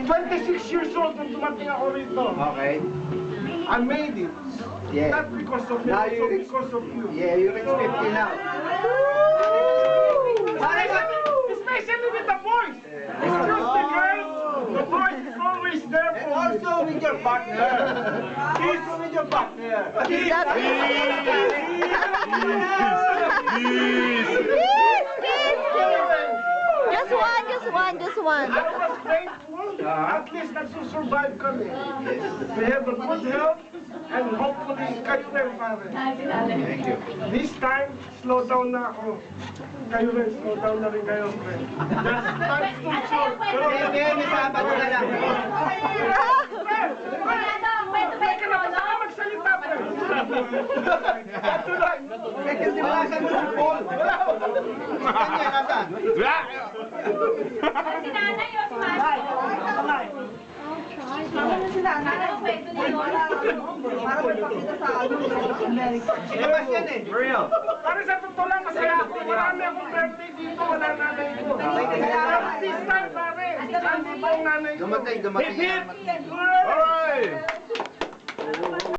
26 years old nung dumating ako rito. Okay. I made it. Yeah. Not because of me, Now also because of you. Yeah, you reach 50 now. Especially with the boys. Excuse me, girls. The boys is always there for me. Also with your partner. Also with your partner. Just one. I was grateful. At least nagsusurvive kami. We have a good health and hopefully kayo rin pare. Thank you. This time, slow down na ako. Kayo rin, slow down na rin kayo. Just time to short. Sige, may sabat ka lang. Magsalita pa. Ito lang. Eh, kasi wala sa mo si Paul. Kanya, nasa? Si nanay o si mami? Si nanay. Ano pwede ni Lola? Para may pakita sa America. Ilabas yan eh. Real. Para sa totoo lang, masaya ako. Marami akong birthday dito. Wala nanay ko. This time, pare. Nandito ang nanay ko. Dumatay. Hip, hip. Hooray!